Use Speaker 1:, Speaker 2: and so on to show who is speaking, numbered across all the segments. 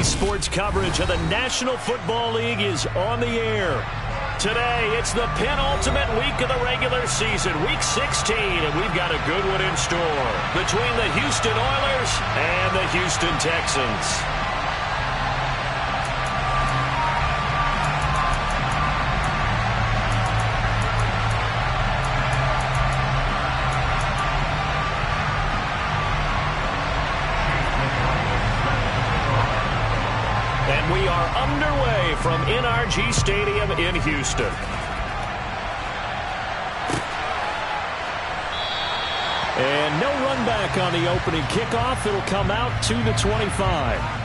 Speaker 1: Sports coverage of the National Football League is on the air. Today, it's the penultimate week of the regular season, Week 16, and we've got a good one in store between the Houston Oilers and the Houston Texans. We are underway from NRG Stadium in Houston. And no run back on the opening kickoff. It'll come out to the 25.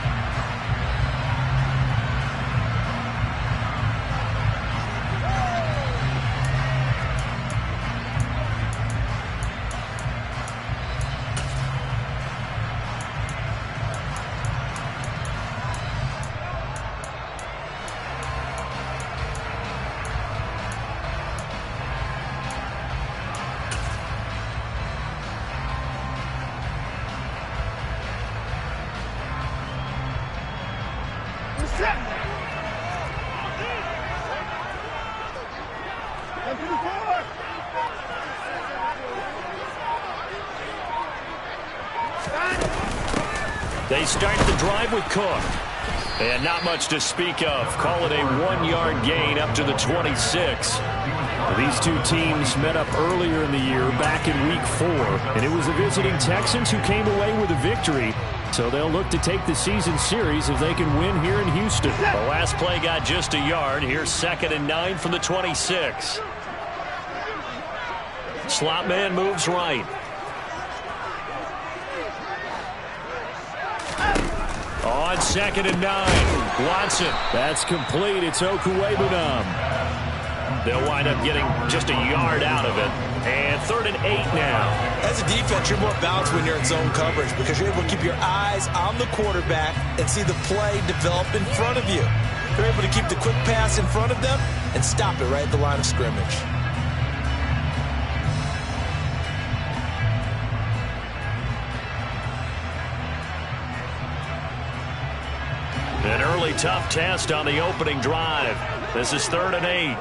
Speaker 1: They start the drive with Cook. And not much to speak of. Call it a 1-yard gain up to the 26. These two teams met up earlier in the year, back in Week 4. And it was the visiting Texans who came away with a victory. So they'll look to take the season series if they can win here in Houston. The last play got just a yard. Here's 2nd and 9 from the 26. Slot man moves right. On 2nd and 9, Watson. That's complete. It's Okuwebunam. They'll wind up getting just a yard out of it. And 3rd and 8 now.
Speaker 2: As a defense, you're more balanced when you're in zone coverage because you're able to keep your eyes on the quarterback and see the play develop in front of you. You're able to keep the quick pass in front of them and stop it right at the line of scrimmage.
Speaker 1: An early tough test on the opening drive. This is 3rd and 8.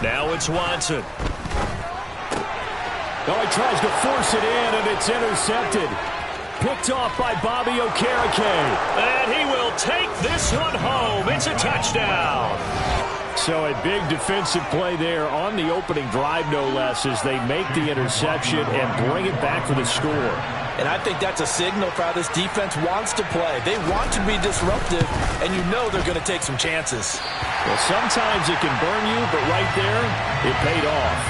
Speaker 1: Now it's Watson. Oh, he tries to force it in, and it's intercepted. Picked off by Bobby Okereke. And he will take this one home. It's a touchdown. So a big defensive play there on the opening drive, no less, as they make the interception and bring it back for the score.
Speaker 2: And I think that's a signal for how this defense wants to play. They want to be disruptive, and you know they're going to take some chances.
Speaker 1: Well, sometimes it can burn you, but right there, it paid off.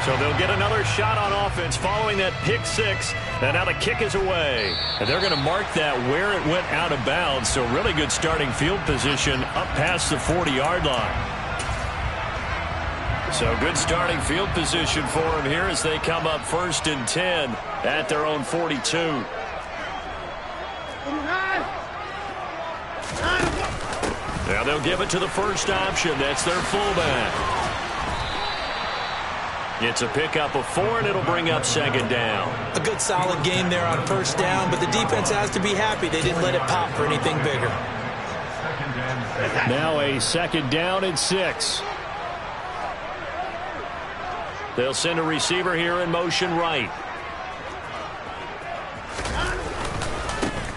Speaker 1: So they'll get another shot on offense following that pick 6, and now the kick is away. And they're going to mark that where it went out of bounds, so really good starting field position up past the 40-yard line. So good starting field position for them here as they come up 1st and 10 at their own 42. Now they'll give it to the first option. That's their fullback. It's a pickup of 4, and it'll bring up 2nd down.
Speaker 2: A good solid game there on 1st down, but the defense has to be happy they didn't let it pop for anything bigger.
Speaker 1: Now a 2nd down and 6. They'll send a receiver here in motion right.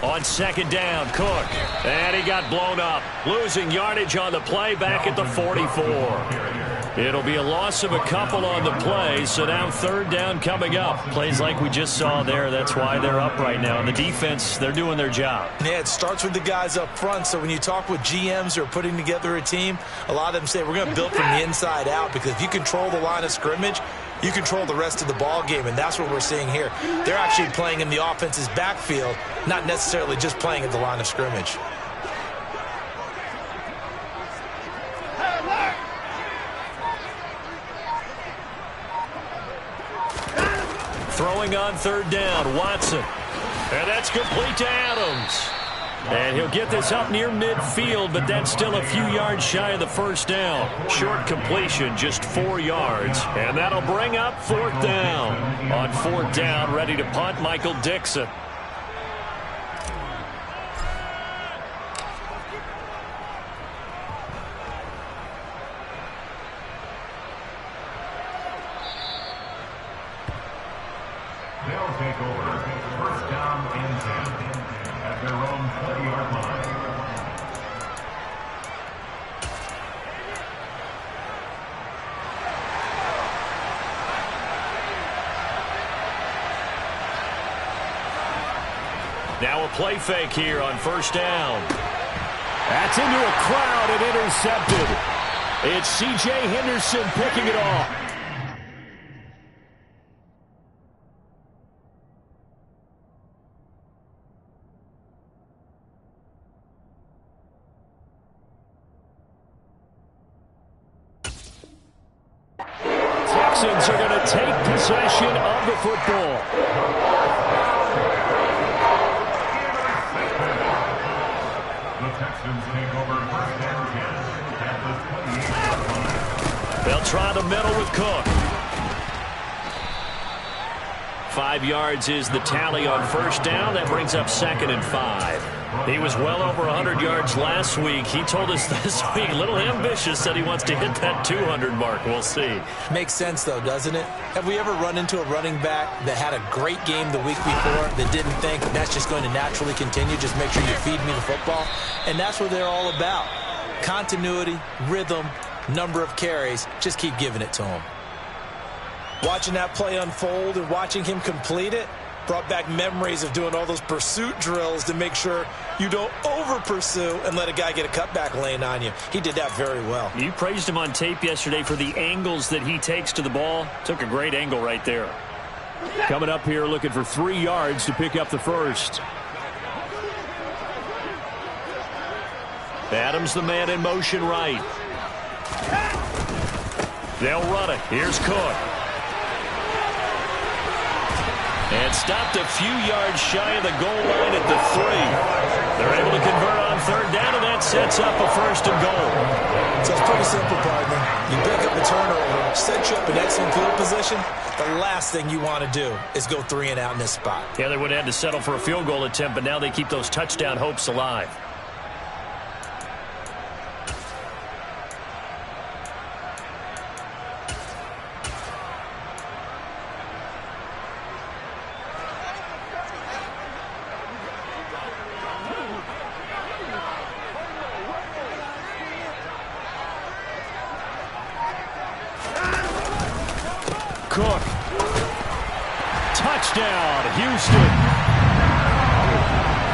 Speaker 1: On 2nd down, Cook. And he got blown up. Losing yardage on the play back at the 44. It'll be a loss of a couple on the play, so now 3rd down coming up. Plays like we just saw there. That's why they're up right now. And the defense, they're doing their job.
Speaker 2: Yeah, it starts with the guys up front. So when you talk with GMs who are putting together a team, a lot of them say we're going to build from the inside out, because if you control the line of scrimmage, you control the rest of the ball game, and that's what we're seeing here. They're actually playing in the offense's backfield, not necessarily just playing at the line of scrimmage. Throwing on 3rd down, Watson. And that's complete to Adams.
Speaker 1: And he'll get this up near midfield, but that's still a few yards shy of the first down. Short completion, just 4 yards. And that'll bring up 4th down. On 4th down, ready to punt, Michael Dixon.
Speaker 3: They'll take over. 1st down and 10 at their own 20-yard line.
Speaker 1: Now a play fake here on 1st down. That's into a crowd and intercepted. It's C.J. Henderson picking it off. Texans are going to take possession of the football.
Speaker 3: The Texans take over 1st and 10 at the 28-yard line.
Speaker 1: They'll try the middle with Cook. 5 yards is the tally on 1st down. That brings up 2nd and 5. He was well over 100 yards last week. He told us this week, a little ambitious, said he wants to hit that 200 mark. We'll see.
Speaker 2: Makes sense, though, doesn't it? Have we ever run into a running back that had a great game the week before that didn't think that's just going to naturally continue? Just make sure you feed me the football. And that's what they're all about. Continuity, rhythm, number of carries. Just keep giving it to him. Watching that play unfold and watching him complete it brought back memories of doing all those pursuit drills to make sure you don't over-pursue and let a guy get a cutback lane on you. He did that very well.
Speaker 1: You praised him on tape yesterday for the angles that he takes to the ball. Took a great angle right there. Coming up here looking for 3 yards to pick up the first. Adams the man in motion right. They'll run it. Here's Cook. And stopped a few yards shy of the goal line at the 3. They're able to convert on 3rd down, and that sets up a 1st and goal.
Speaker 2: So it's pretty simple, partner. You pick up a turnover, set you up in excellent field position. The last thing you want to do is go 3 and out in this spot.
Speaker 1: Yeah, they would have had to settle for a field goal attempt, but now they keep those touchdown hopes alive. Cook. Touchdown, Houston.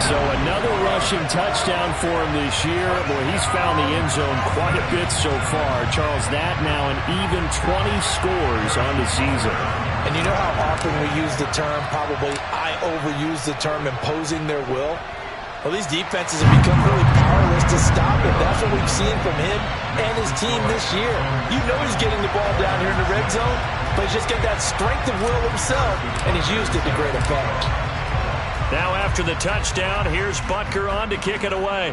Speaker 1: So another rushing touchdown for him this year. Boy, he's found the end zone quite a bit so far. Charles, that now an even 20 scores on the season.
Speaker 2: And you know how often we use the term, probably I overuse the term, imposing their will? Well, these defenses have become really powerless to stop him. That's what we've seen from him and his team this year. You know he's getting the ball down here in the red zone, but he's just got that strength of will himself, and he's used it to great effect.
Speaker 1: Now after the touchdown, here's Butker on to kick it away.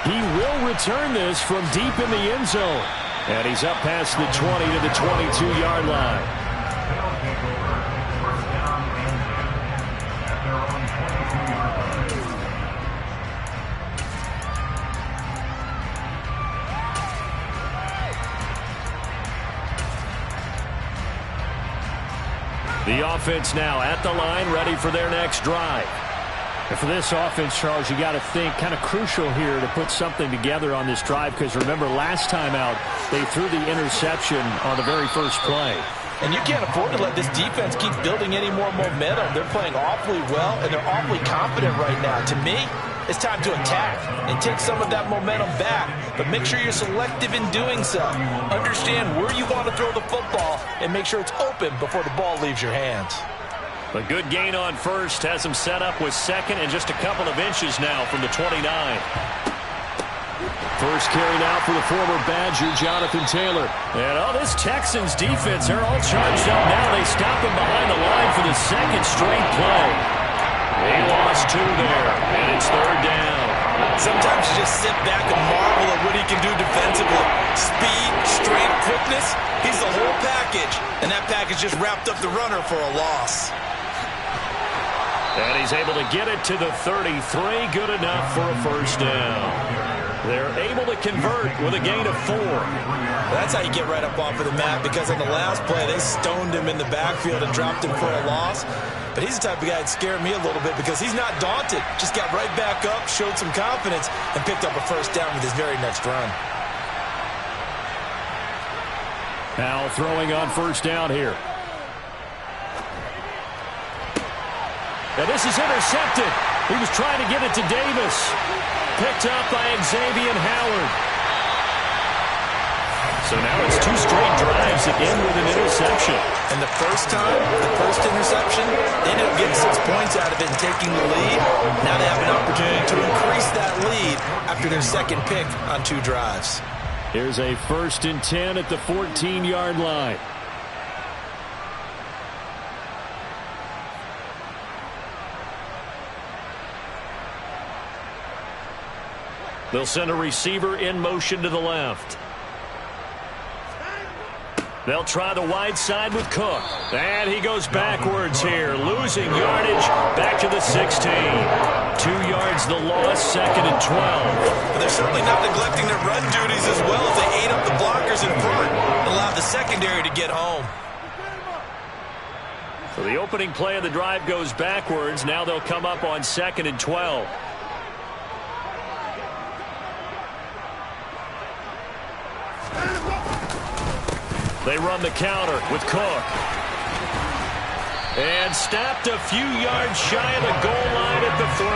Speaker 1: He will return this from deep in the end zone. And he's up past the 20 to the 22-yard line. The offense now at the line, ready for their next drive. And for this offense, Charles, you got to think kind of crucial here to put something together on this drive, because remember last time out they threw the interception on the very first play.
Speaker 2: And you can't afford to let this defense keep building any more momentum. They're playing awfully well, and they're awfully confident right now. To me, it's time to attack and take some of that momentum back. But make sure you're selective in doing so. Understand where you want to throw the football and make sure it's open before the ball leaves your hands.
Speaker 1: A good gain on first has him set up with second and just a couple of inches now from the 29. First carry now for the former Badger, Jonathan Taylor. And this Texans defense, they're all charged up now. They stop him behind the line for the second straight play. They lost 2 there, and it's 3rd down.
Speaker 2: Sometimes you just sit back and marvel at what he can do defensively. Speed, strength, quickness, he's the whole package. And that package just wrapped up the runner for a loss.
Speaker 1: And he's able to get it to the 33, good enough for a first down. They're able to convert with a gain of 4.
Speaker 2: That's how you get right up off of the mat, because on the last play, they stoned him in the backfield and dropped him for a loss. But he's the type of guy that scared me a little bit because he's not daunted. Just got right back up, showed some confidence, and picked up a first down with his very next run.
Speaker 1: Now throwing on first down here. And this is intercepted. He was trying to get it to Davis. Picked up by Xavier Howard. So now it's 2 straight drives that end with an interception.
Speaker 2: And the first time, the first interception, they ended up getting 6 points out of it and taking the lead. Now they have an opportunity to increase that lead after their second pick on 2 drives.
Speaker 1: Here's a 1st and 10 at the 14-yard line. They'll send a receiver in motion to the left. They'll try the wide side with Cook. And he goes backwards here, losing yardage back to the 16. 2 yards the loss, 2nd and 12.
Speaker 2: But they're certainly not neglecting their run duties as well as they ate up the blockers in front and allowed the secondary to get home.
Speaker 1: So the opening play of the drive goes backwards. Now they'll come up on 2nd and 12. They run the counter with Cook. And stopped a few yards shy of the goal line at the 3.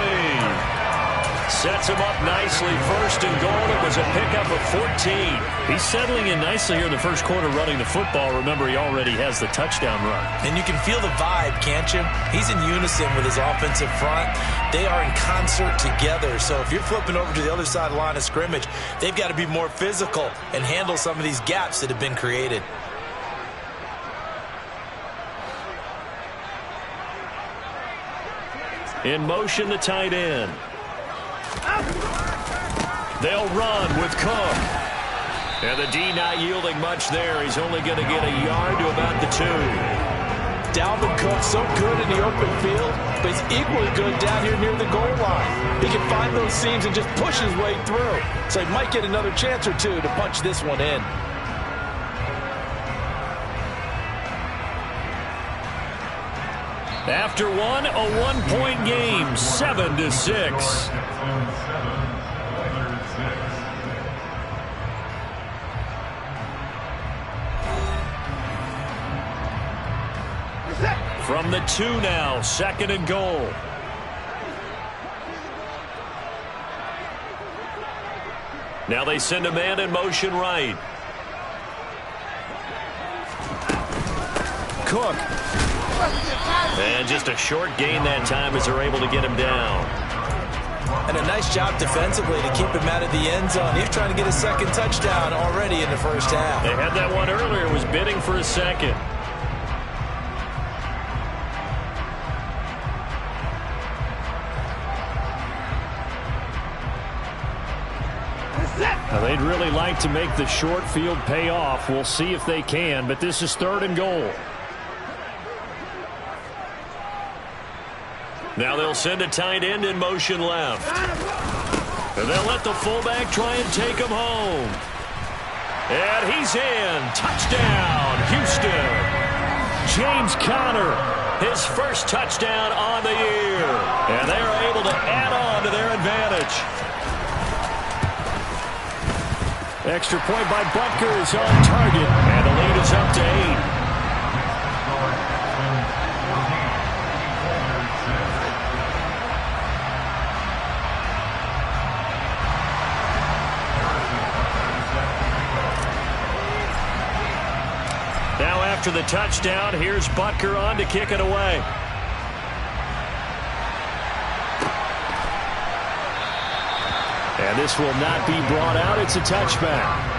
Speaker 1: Sets him up nicely. 1st and goal. It was a pickup of 14. He's settling in nicely here in the first quarter running the football. Remember, he already has the touchdown run.
Speaker 2: And you can feel the vibe, can't you? He's in unison with his offensive front. They are in concert together. So if you're flipping over to the other side of the line of scrimmage, they've got to be more physical and handle some of these gaps that have been created.
Speaker 1: In motion, the tight end. They'll run with Cook. And the D not yielding much there. He's only going to get a yard to about the 2.
Speaker 2: Dalvin Cook, so good in the open field, but he's equally good down here near the goal line. He can find those seams and just push his way through. So he might get another chance or 2 to punch this one in.
Speaker 1: After one, a 1-point game, 7-6. From the 2 now, 2nd and goal. Now they send a man in motion right. Cook. And just a short gain that time as they're able to get him down.
Speaker 2: And a nice job defensively to keep him out of the end zone. He's trying to get his 2nd touchdown already in the first half.
Speaker 1: They had that one earlier, was bidding for a 2nd. Now they'd really like to make the short field pay off. We'll see if they can, but this is 3rd and goal. Now they'll send a tight end in motion left. And they'll let the fullback try and take him home. And he's in. Touchdown, Houston. James Conner, his first touchdown on the year. And they're able to add on to their advantage. Extra point by Butker is on target. And the lead is up to 8. Now after the touchdown, here's Butker on to kick it away. And this will not be brought out. It's a touchback.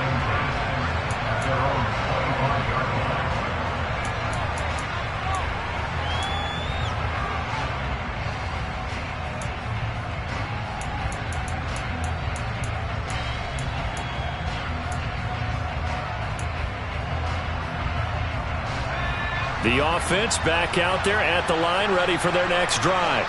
Speaker 1: The offense back out there at the line, ready for their next drive.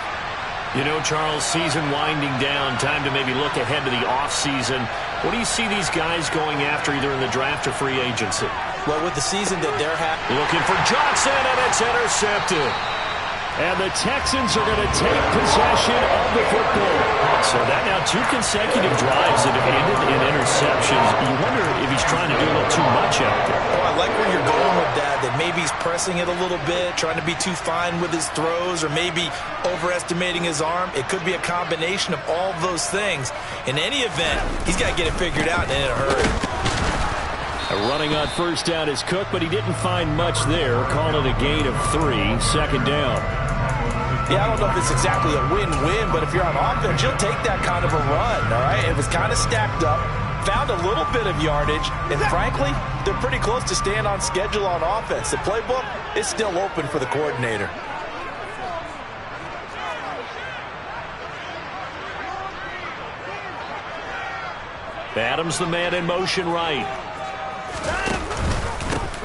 Speaker 1: You know, Charles, season winding down, time to maybe look ahead to the offseason. What do you see these guys going after either in the draft or free agency?
Speaker 2: Well, with the season that they're having.
Speaker 1: Looking for Johnson, and it's intercepted. And the Texans are going to take possession of the football. So that now 2 consecutive drives that have ended in interceptions. You wonder if he's trying to do a little too much out there.
Speaker 2: Oh, I like where you're going with that maybe he's pressing it a little bit, trying to be too fine with his throws, or maybe overestimating his arm. It could be a combination of all those things. In any event, he's got to get it figured out and in a hurry.
Speaker 1: Running on first down is Cook, but he didn't find much there. Call it a gain of 3, second down.
Speaker 2: Yeah, I don't know if it's exactly a win-win, but if you're on offense, you'll take that kind of a run, all right? It was kind of stacked up, found a little bit of yardage, and frankly, they're pretty close to staying on schedule on offense. The playbook is still open for the coordinator.
Speaker 1: Adams, the man in motion right.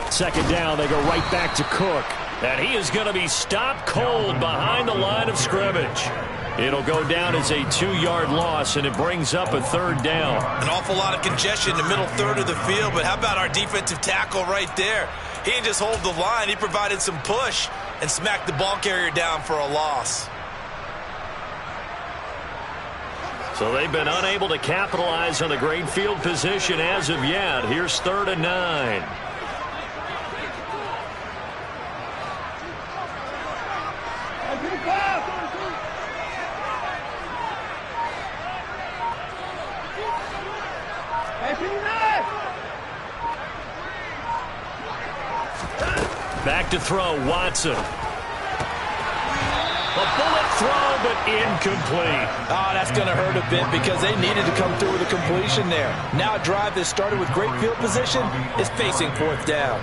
Speaker 1: Second down, they go right back to Cook. And he is going to be stopped cold behind the line of scrimmage. It'll go down as a 2-yard loss, and it brings up a third down.
Speaker 2: An awful lot of congestion in the middle third of the field, but how about our defensive tackle right there? He didn't just hold the line. He provided some push and smacked the ball carrier down for a loss.
Speaker 1: So they've been unable to capitalize on the great field position as of yet. Here's 3rd and 9. Back to throw, Watson. A bullet throw, but incomplete.
Speaker 2: Oh, that's going to hurt a bit because they needed to come through with a completion there. Now a drive that started with great field position is facing 4th down.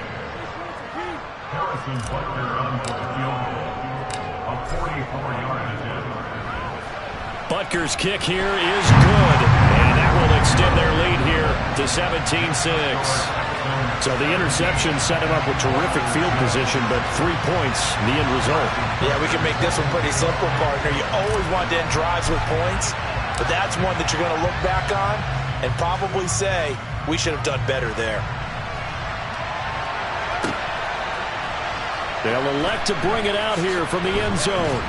Speaker 3: Harrison Butker on for the field goal. A 44-yard attempt.
Speaker 1: Butker's kick here is good. And that will extend their lead here to 17-6. So the interception set him up with terrific field position, but 3 points, the end result.
Speaker 2: Yeah, we can make this one pretty simple, partner. You always want to end drives with points, but that's one that you're going to look back on and probably say, we should have done better there.
Speaker 1: They'll elect to bring it out here from the end zone.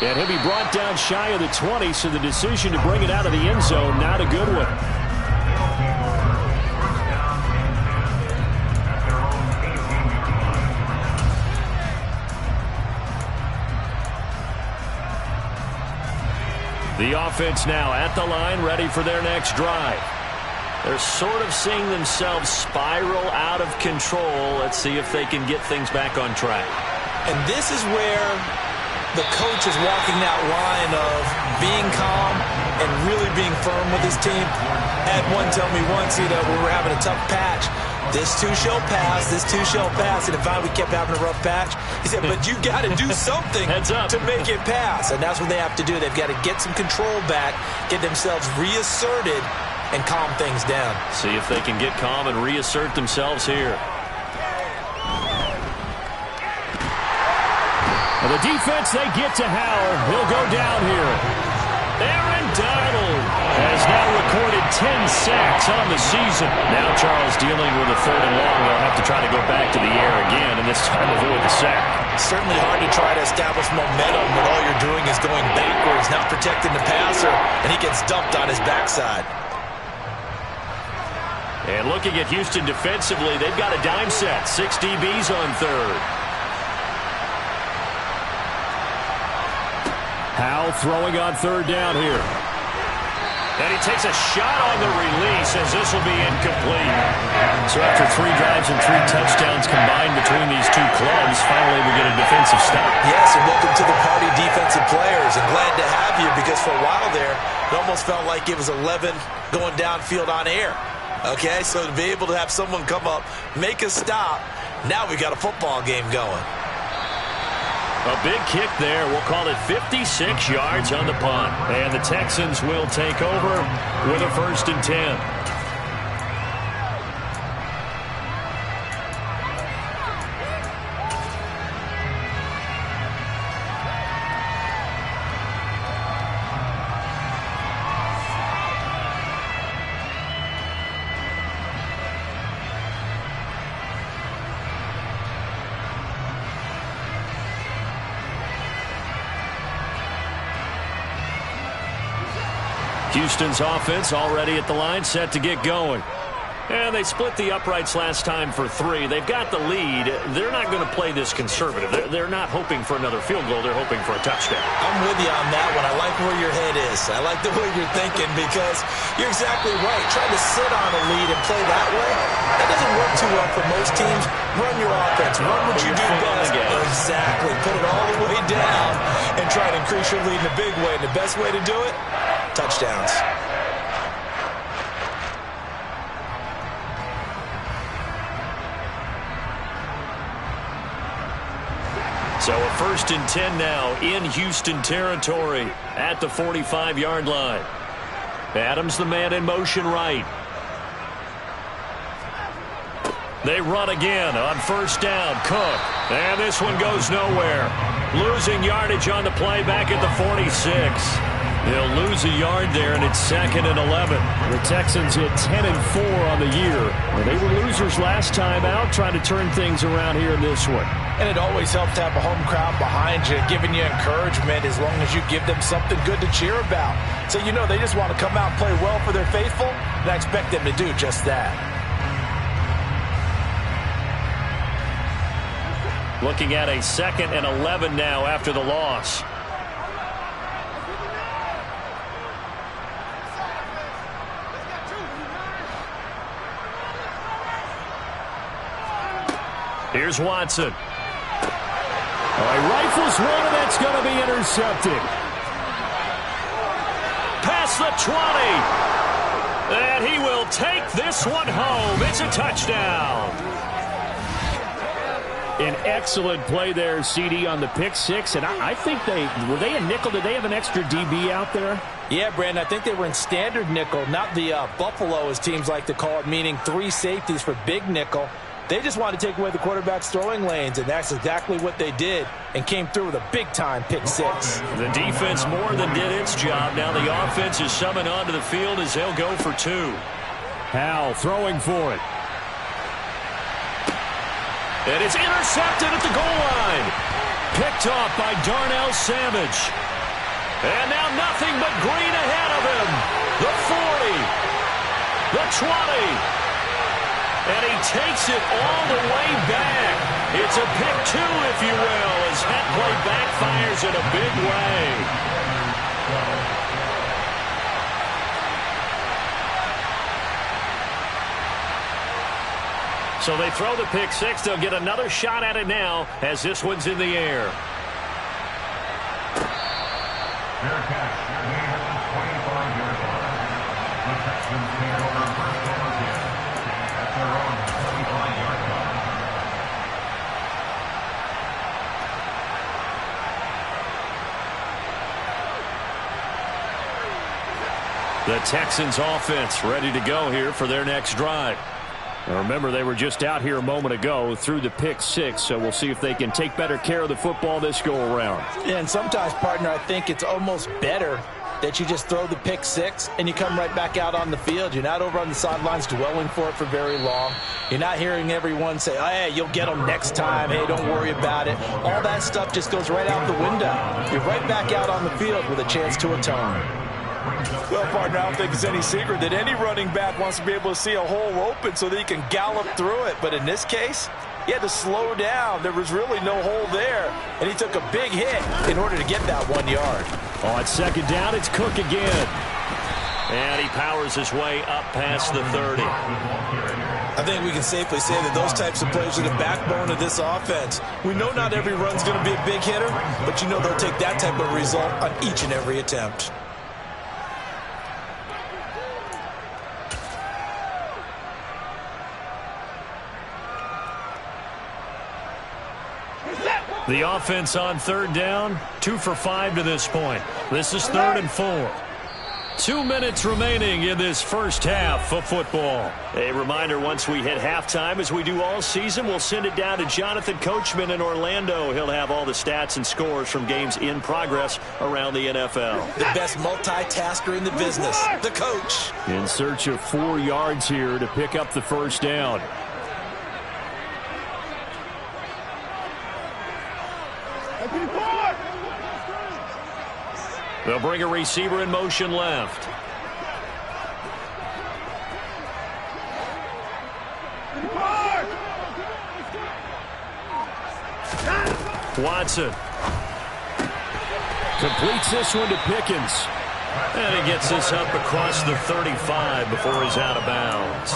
Speaker 1: And he'll be brought down shy of the 20, so the decision to bring it out of the end zone, not a good one. The offense now at the line, ready for their next drive. They're sort of seeing themselves spiral out of control. Let's see if they can get things back on track.
Speaker 2: And this is where the coach is walking that line of being calm and really being firm with his team. Had one tell me once, when we were having a tough patch, this too shall pass, this too shall pass. And if we kept having a rough patch, he said, but you got to do something to make it pass. And that's what they have to do. They've got to get some control back, get themselves reasserted, and calm things down.
Speaker 1: See if they can get calm and reassert themselves here. Well, the defense, they get to HOU. He'll go down here. Aaron Donald has now recorded 10 sacks on the season. Now Charles dealing with a 3rd and long. They'll have to try to go back to the air again, and this time avoid the sack.
Speaker 2: Certainly hard to try to establish momentum when all you're doing is going backwards, not protecting the passer, and he gets dumped on his backside.
Speaker 1: And looking at Houston defensively, they've got a dime set. 6 DBs on 3rd. HOU throwing on 3rd down here. And he takes a shot on the release as this will be incomplete. So after 3 drives and 3 touchdowns combined between these two clubs, finally we get a defensive defensive stop.
Speaker 2: Yes, and welcome to the party, defensive players, and glad to have you because for a while there, it almost felt like it was 11 going downfield on air. Okay, so to be able to have someone come up, make a stop, now we got a football game going.
Speaker 1: A big kick there. We'll call it 56 yards on the punt. And the Texans will take over with a 1st and 10. Houston's offense already at the line, set to get going. And they split the uprights last time for 3. They've got the lead. They're not going to play this conservative. They're not hoping for another field goal. They're hoping for a touchdown.
Speaker 2: I'm with you on that one. I like where your head is. I like the way you're thinking because you're exactly right. Trying to sit on a lead and play that way, that doesn't work too well for most teams. Run your offense. Run what you do best. Exactly. Put it all the way down and try to increase your lead in a big way. And the best way to do it, touchdowns.
Speaker 1: So a 1st and 10 now in Houston territory at the 45-yard line. Adams the man in motion right. They run again on 1st down. Cook. And this one goes nowhere. Losing yardage on the play back at the 46. They'll lose a yard there, and it's 2nd and 11. The Texans hit 10-4 on the year. Well, they were losers last time out, trying to turn things around here in this one.
Speaker 4: And it always helps to have a home crowd behind you, giving you encouragement as long as you give them something good to cheer about. So you know they just want to come out and play well for their faithful, and I expect them to do just that.
Speaker 1: Looking at a 2nd and 11 now after the loss. Here's Watson. He rifles one, and that's going to be intercepted. Past the 20. And he will take this one home. It's a touchdown. An excellent play there, CD, on the pick 6. And I think were they in nickel? Did they have an extra DB out there?
Speaker 4: Yeah, Brandon, I think they were in standard nickel, not the Buffalo, as teams like to call it, meaning 3 safeties for big nickel. They just wanted to take away the quarterback's throwing lanes, and that's exactly what they did and came through with a big-time pick 6.
Speaker 1: The defense more than did its job. Now the offense is summoned onto the field as they'll go for 2. HOU throwing for it. And it's intercepted at the goal line. Picked off by Darnell Savage. And now nothing but green ahead of him. The 40. The 20. And he takes it all the way back. It's a pick 2, if you will, as that play backfires in a big way. So they throw the pick 6. They'll get another shot at it now as this one's in the air.
Speaker 3: Fair catch. Gain at the 25-yard line. The Texans take over 1st and 10. At their own 25-yard line.
Speaker 1: The Texans offense ready to go here for their next drive. Now remember, they were just out here a moment ago through the pick 6, so we'll see if they can take better care of the football this go-around.
Speaker 4: Yeah, and sometimes, partner, I think it's almost better that you just throw the pick 6 and you come right back out on the field. You're not over on the sidelines dwelling for it for very long. You're not hearing everyone say, oh, hey, you'll get them next time. Hey, don't worry about it. All that stuff just goes right out the window. You're right back out on the field with a chance to atone.
Speaker 2: Well, partner, I don't think it's any secret that any running back wants to be able to see a hole open so that he can gallop through it. But in this case, he had to slow down. There was really no hole there, and he took a big hit in order to get that 1 yard.
Speaker 1: On 2nd down, it's Cook again. And he powers his way up past the 30.
Speaker 2: I think we can safely say that those types of plays are the backbone of this offense. We know not every run's going to be a big hitter, but you know they'll take that type of result on each and every attempt.
Speaker 1: The offense on third down, 2 for 5 to this point. This is 3rd and 4. 2 minutes remaining in this first half of football. A reminder, once we hit halftime, as we do all season, we'll send it down to Jonathan Coachman in Orlando. He'll have all the stats and scores from games in progress around the NFL.
Speaker 2: The best multitasker in the business, the coach.
Speaker 1: In search of 4 yards here to pick up the first down. They'll bring a receiver in motion left. Watson completes this one to Pickens. And he gets this up across the 35 before he's out of bounds.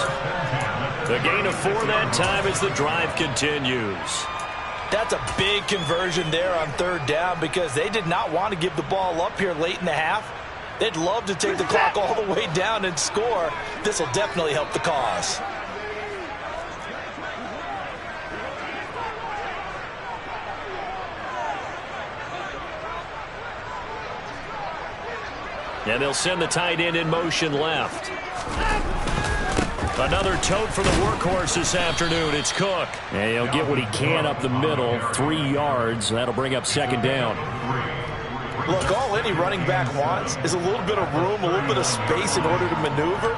Speaker 1: The gain of 4 that time as the drive continues.
Speaker 4: That's a big conversion there on third down because they did not want to give the ball up here late in the half. They'd love to take the clock all the way down and score. This will definitely help the cause.
Speaker 1: And they'll send the tight end in motion left. Another tote for the workhorse this afternoon. It's Cook. And he'll get what he can up the middle, 3 yards. That'll bring up second down.
Speaker 4: Look, all any running back wants is a little bit of room, a little bit of space in order to maneuver.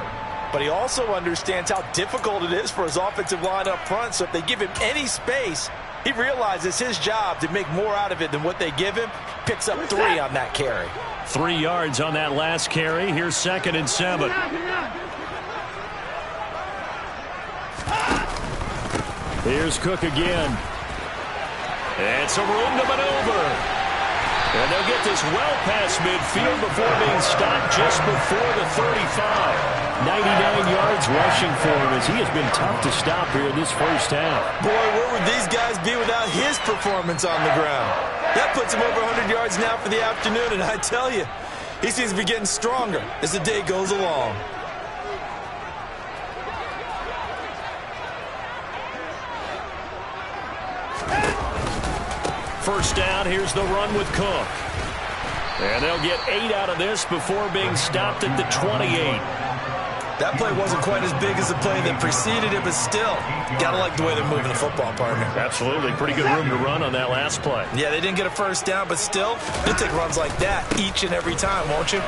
Speaker 4: But he also understands how difficult it is for his offensive line up front. So if they give him any space, he realizes his job to make more out of it than what they give him. Picks up 3 on that carry.
Speaker 1: 3 yards on that last carry. Here's 2nd and 7. Here's Cook again. And some room to maneuver. And they'll get this well past midfield before being stopped just before the 35. 99 yards rushing for him as he has been tough to stop here in this first half.
Speaker 2: Boy, where would these guys be without his performance on the ground? That puts him over 100 yards now for the afternoon, and I tell you, he seems to be getting stronger as the day goes along.
Speaker 1: First down, here's the run with Cook. And they'll get 8 out of this before being stopped at the 28.
Speaker 2: That play wasn't quite as big as the play that preceded it, but still, gotta like the way they're moving the football, partner.
Speaker 1: Absolutely. Pretty good room to run on that last play.
Speaker 2: Yeah, they didn't get a first down, but still, you'll take runs like that each and every time, won't you?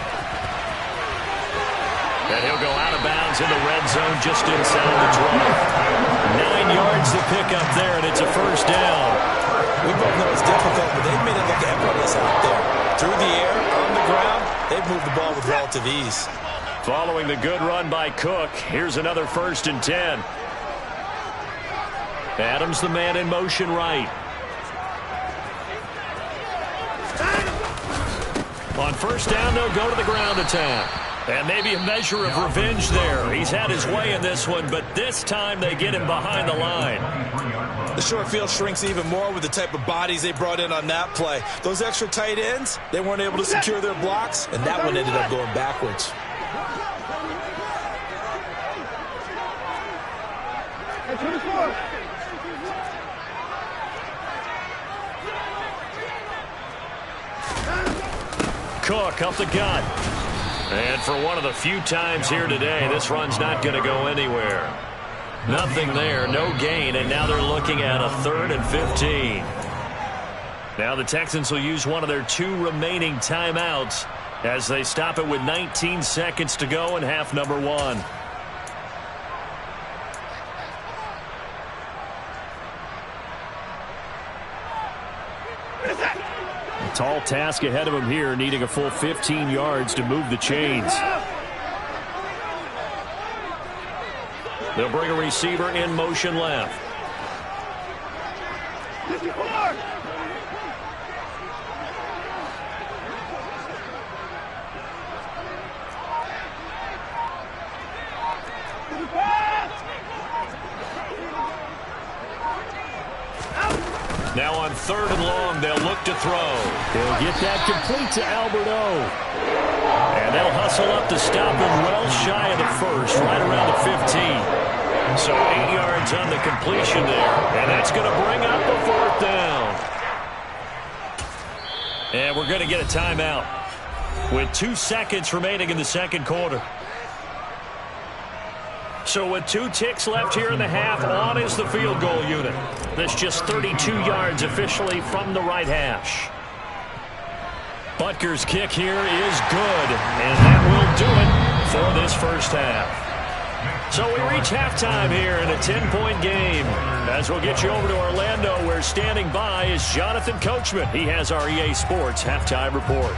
Speaker 1: And he'll go out of bounds in the red zone just inside the 20. 9 yards to pick up there, and it's a first down.
Speaker 2: We both know it's difficult, but they've made it look effortless out there. Through the air, on the ground, they've moved the ball with relative ease.
Speaker 1: Following the good run by Cook, here's another 1st and 10. Adams the man in motion right. On first down, they'll go to the ground attack. And maybe a measure of revenge there. He's had his way in this one, but this time they get him behind the line.
Speaker 2: The short field shrinks even more with the type of bodies they brought in on that play. Those extra tight ends, they weren't able to secure their blocks, and that one ended up going backwards.
Speaker 1: Cook up the gut. And for one of the few times here today, this run's not going to go anywhere. Nothing there, no gain, and now they're looking at a 3rd and 15. Now the Texans will use one of their 2 remaining timeouts as they stop it with 19 seconds to go in half number 1. A tall task ahead of him here, needing a full 15 yards to move the chains. They'll bring a receiver in motion left. long. They'll look to throw. He'll get that complete to Alberto. And they'll hustle up to stop him well shy of the first, right around the 15. So 8 yards on the completion there. And that's going to bring up the 4th down. And we're going to get a timeout with 2 seconds remaining in the second quarter. So with 2 ticks left here in the half, on is the field goal unit. That's just 32 yards officially from the right hash. Butker's kick here is good, and that will do it for this first half. So we reach halftime here in a 10-point game. As we'll get you over to Orlando, where standing by is Jonathan Coachman. He has our EA Sports halftime report.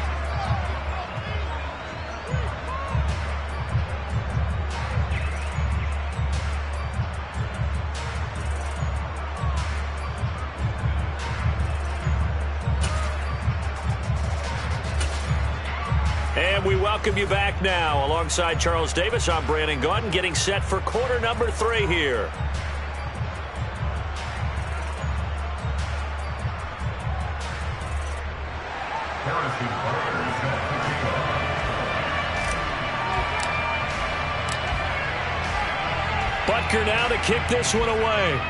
Speaker 1: And we welcome you back now. Alongside Charles Davis, I'm Brandon Gaudin, getting set for quarter number 3 here. Butker now to kick this one away.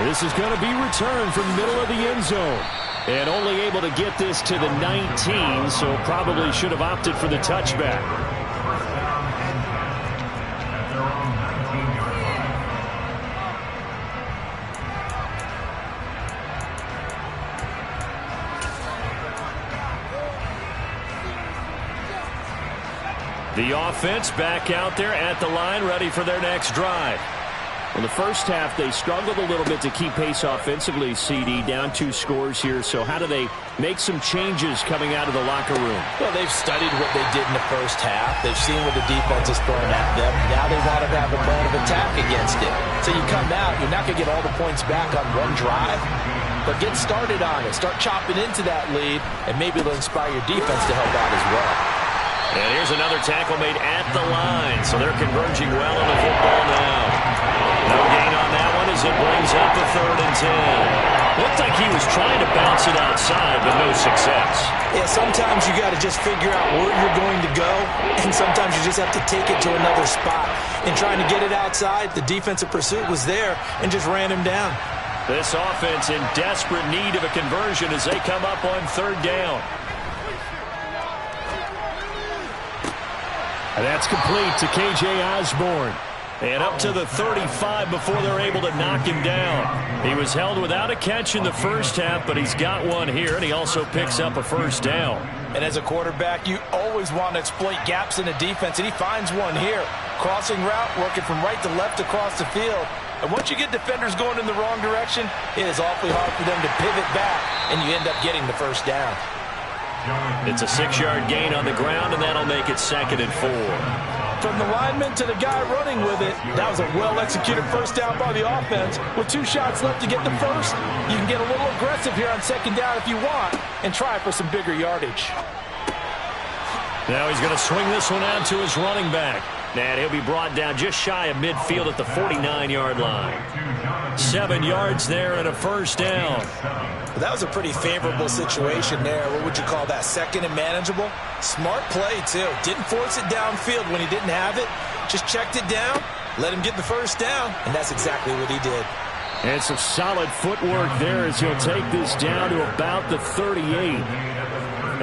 Speaker 1: This is going to be returned from the middle of the end zone. And only able to get this to the 19, so probably should have opted for the touchback. The offense back out there at the line, ready for their next drive. In the first half, they struggled a little bit to keep pace offensively, CD, down 2 scores here. So how do they make some changes coming out of the locker room?
Speaker 4: Well, they've studied what they did in the first half. They've seen what the defense is throwing at them. Now they want to have a plan of attack against it. So you come out, you're not going to get all the points back on one drive, but get started on it. Start chopping into that lead, and maybe it'll inspire your defense to help out as well.
Speaker 1: And here's another tackle made at the line. So they're converging well on the football now. No gain on that one as it brings up a 3rd and 10. Looked like he was trying to bounce it outside, but no success.
Speaker 2: Yeah, sometimes you got to just figure out where you're going to go, and sometimes you just have to take it to another spot. In trying to get it outside, the defensive pursuit was there and just ran him down.
Speaker 1: This offense in desperate need of a conversion as they come up on 3rd down. And that's complete to K.J. Osborne. And up to the 35 before they're able to knock him down. He was held without a catch in the first half, but he's got one here, and he also picks up a 1st down.
Speaker 4: And as a quarterback, you always want to exploit gaps in the defense, and he finds one here. Crossing route, working from right to left across the field. And once you get defenders going in the wrong direction, it is awfully hard for them to pivot back, and you end up getting the 1st down.
Speaker 1: It's a 6-yard gain on the ground, and that'll make it 2nd and 4.
Speaker 4: From the lineman to the guy running with it, that was a well-executed 1st down by the offense. With 2 shots left to get the 1st, you can get a little aggressive here on 2nd down if you want and try for some bigger yardage.
Speaker 1: Now he's going to swing this one out to his running back. And he'll be brought down just shy of midfield at the 49-yard line. 7 yards there and a 1st down.
Speaker 2: Well, that was a pretty favorable situation there. What would you call that? 2nd and manageable? Smart play, too. Didn't force it downfield when he didn't have it. Just checked it down, let him get the 1st down, and that's exactly what he did.
Speaker 1: And some solid footwork there as he'll take this down to about the 38.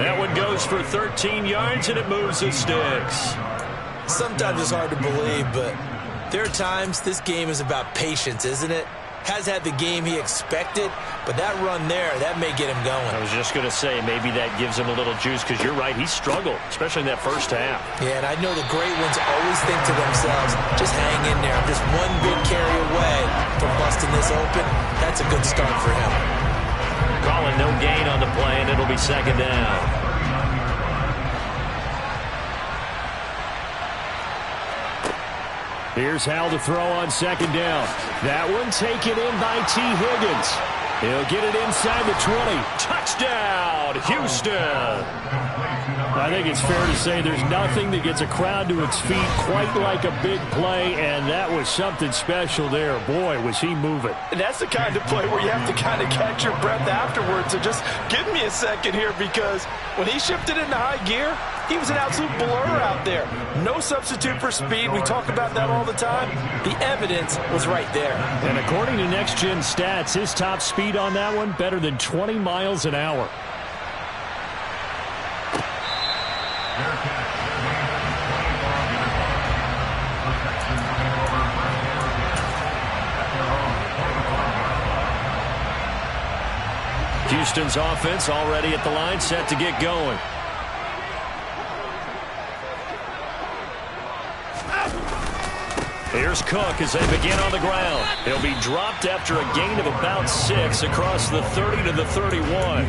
Speaker 1: That one goes for 13 yards, and it moves the sticks.
Speaker 2: Sometimes it's hard to believe, but there are times this game is about patience, isn't it? Has had the game he expected, but that run there, that may get him going.
Speaker 1: I was just going to say, maybe that gives him a little juice, because you're right, he struggled, especially in that first half.
Speaker 2: Yeah, and I know the great ones always think to themselves, just hang in there. I'm just one big carry away from busting this open. That's a good start for him.
Speaker 1: Calling no gain on the play, and it'll be 2nd down. Here's Hal to throw on 2nd down. That one taken in by T. Higgins. He'll get it inside the 20. Touchdown, Houston. I think it's fair to say there's nothing that gets a crowd to its feet quite like a big play, and that was something special there. Boy, was he moving.
Speaker 4: And that's the kind of play where you have to kind of catch your breath afterwards. So just give me a second here, because when he shifted into high gear, he was an absolute blur out there. No substitute for speed. We talk about that all the time. The evidence was right there.
Speaker 1: And according to Next Gen Stats, his top speed on that one, better than 20 miles an hour. Houston's offense already at the line, set to get going. Here's Cook as they begin on the ground. He'll be dropped after a gain of about 6 across the 30 to the 31.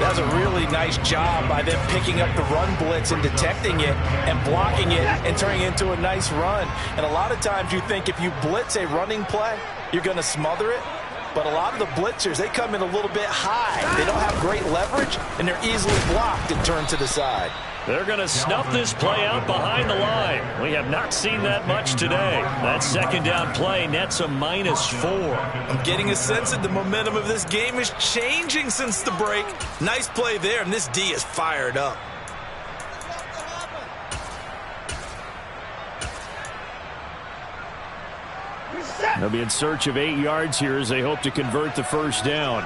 Speaker 4: That was a really nice job by them picking up the run blitz and detecting it and blocking it and turning it into a nice run. And a lot of times you think if you blitz a running play, you're going to smother it. But a lot of the blitzers, they come in a little bit high. They don't have great leverage, and they're easily blocked and turned to the side.
Speaker 1: They're going to snuff this play out behind the line. We have not seen that much today. That second down play nets a -4.
Speaker 2: I'm getting a sense that the momentum of this game is changing since the break. Nice play there, and this D is fired up.
Speaker 1: They'll be in search of 8 yards here as they hope to convert the first down.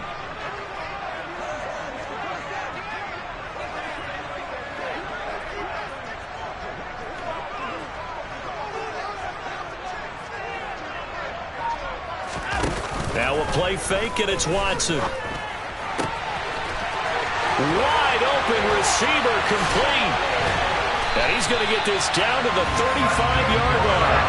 Speaker 1: Now a play fake, and it's Watson. Wide open receiver, complete. And he's going to get this down to the 35-yard line.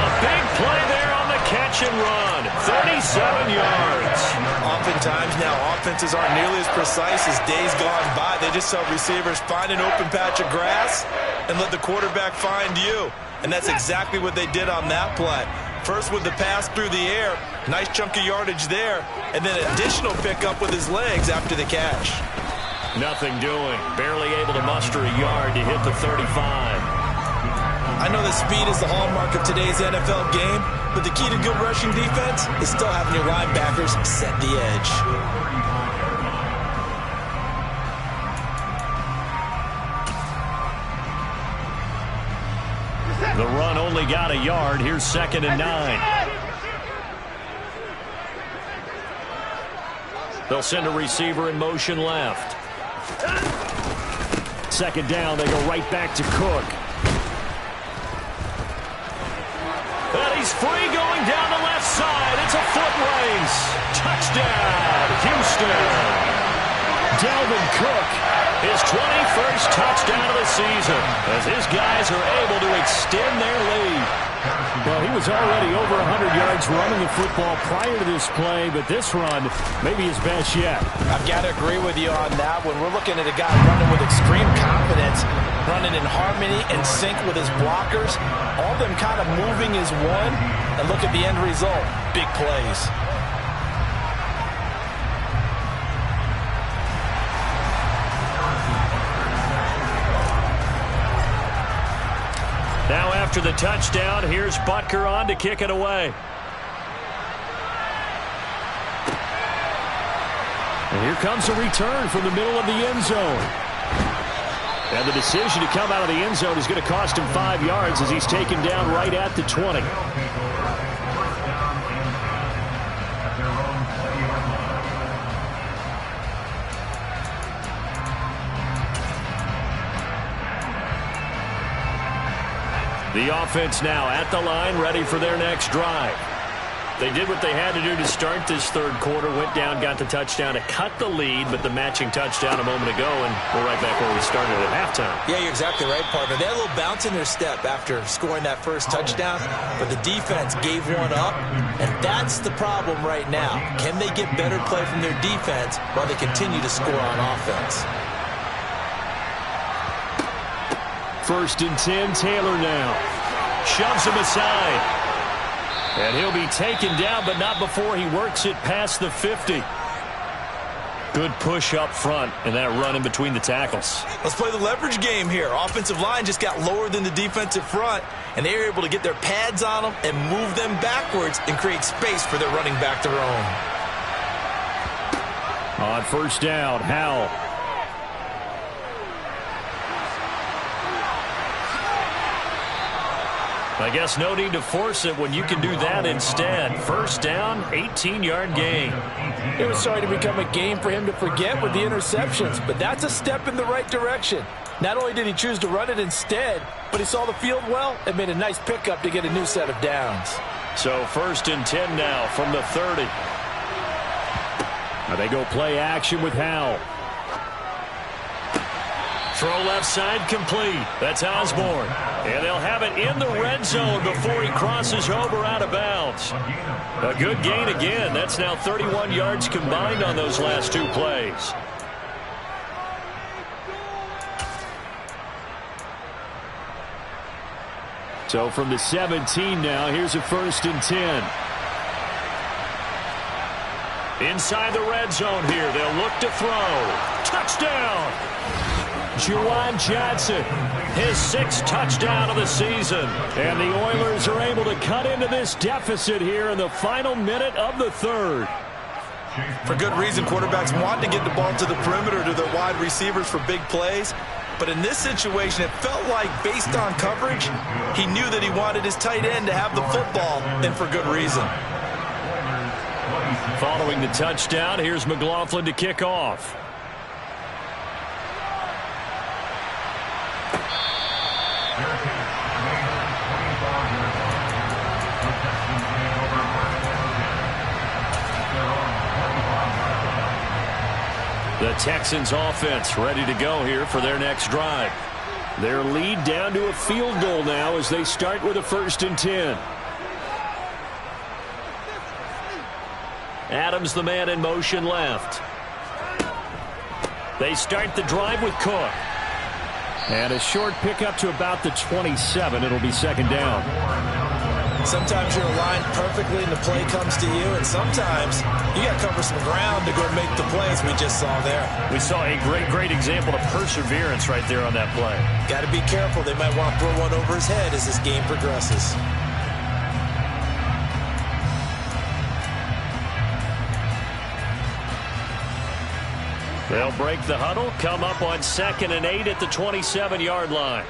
Speaker 1: A big play there on the catch and run. 37 yards.
Speaker 2: Oftentimes now offenses aren't nearly as precise as days gone by. They just tell receivers, find an open patch of grass and let the quarterback find you. And that's exactly what they did on that play. First with the pass through the air, nice chunk of yardage there, and then additional pickup with his legs after the catch.
Speaker 1: Nothing doing. Barely able to muster a yard to hit the 35.
Speaker 2: I know that speed is the hallmark of today's NFL game, but the key to good rushing defense is still having your linebackers set the edge.
Speaker 1: The run only got a yard. Here's 2nd and 9. They'll send a receiver in motion left. 2nd down, they go right back to Cook. And he's free going down the left side. It's a foot race. Touchdown, Houston. Dalvin Cook, his 21st touchdown of the season, as his guys are able to extend their lead. Well, he was already over 100 yards running the football prior to this play, but this run may be his best yet.
Speaker 4: I've got to agree with you on that one. We're looking at a guy running with extreme confidence, running in harmony and sync with his blockers, all of them kind of moving as one, and look at the end result, big plays.
Speaker 1: Now after the touchdown, here's Butker on to kick it away. And here comes a return from the middle of the end zone. And the decision to come out of the end zone is going to cost him 5 yards as he's taken down right at the 20. The offense now at the line, ready for their next drive. They did what they had to do to start this third quarter, went down, got the touchdown to cut the lead, but the matching touchdown a moment ago, and we're right back where we started at halftime.
Speaker 2: Yeah, you're exactly right, partner. They had a little bounce in their step after scoring that first touchdown, but the defense gave one up, and that's the problem right now. Can they get better play from their defense while they continue to score on offense?
Speaker 1: 1st and 10, Taylor now. Shoves him aside. And he'll be taken down, but not before he works it past the 50. Good push up front and that run in between the tackles.
Speaker 2: Let's play the leverage game here. Offensive line just got lower than the defensive front, and they were able to get their pads on them and move them backwards and create space for their running back to roam.
Speaker 1: On first down, HOU. I guess no need to force it when you can do that instead. First down, 18-yard gain.
Speaker 4: It was starting to become a game for him to forget with the interceptions, but that's a step in the right direction. Not only did he choose to run it instead, but he saw the field well and made a nice pickup to get a new set of downs.
Speaker 1: So first and 10 now from the 30. Now they go play action with HOU. Throw left side complete. That's Osborne. And they'll have it in the red zone before he crosses over out of bounds. A good gain again. That's now 31 yards combined on those last two plays. So from the 17 now, here's a first and 10. Inside the red zone here. They'll look to throw. Touchdown! Juwan Johnson, his 6th touchdown of the season. And the Oilers are able to cut into this deficit here in the final minute of the third.
Speaker 2: For good reason, quarterbacks want to get the ball to the perimeter to their wide receivers for big plays. But in this situation, it felt like, based on coverage, he knew that he wanted his tight end to have the football, and for good reason.
Speaker 1: Following the touchdown, here's McLaughlin to kick off. The Texans offense ready to go here for their next drive. Their lead down to a field goal now as they start with a first and 10. Adams, the man in motion left. They start the drive with Cook. And a short pickup to about the 27. It'll be second down.
Speaker 2: Sometimes you're aligned perfectly and the play comes to you, and sometimes you got to cover some ground to go make the plays we just saw there.
Speaker 1: We saw a great example of perseverance right there on that play.
Speaker 2: Got to be careful. They might want to throw one over his head as this game progresses.
Speaker 1: They'll break the huddle, come up on 2nd and 8 at the 27-yard line.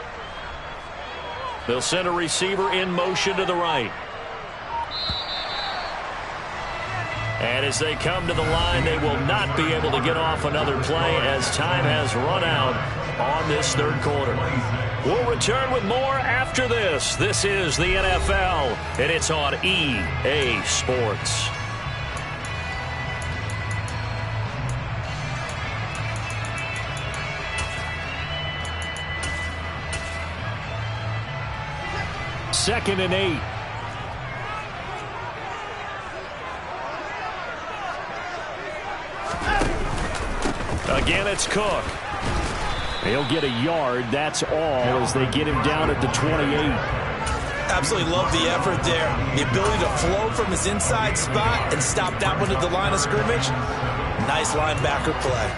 Speaker 1: They'll send a receiver in motion to the right. And as they come to the line, they will not be able to get off another play as time has run out on this third quarter. We'll return with more after this. This is the NFL, and it's on EA Sports. Second and 8. Again, it's Cook. He'll get a yard. That's all as they get him down at the 28.
Speaker 2: Absolutely love the effort there. The ability to flow from his inside spot and stop that one at the line of scrimmage. Nice linebacker play.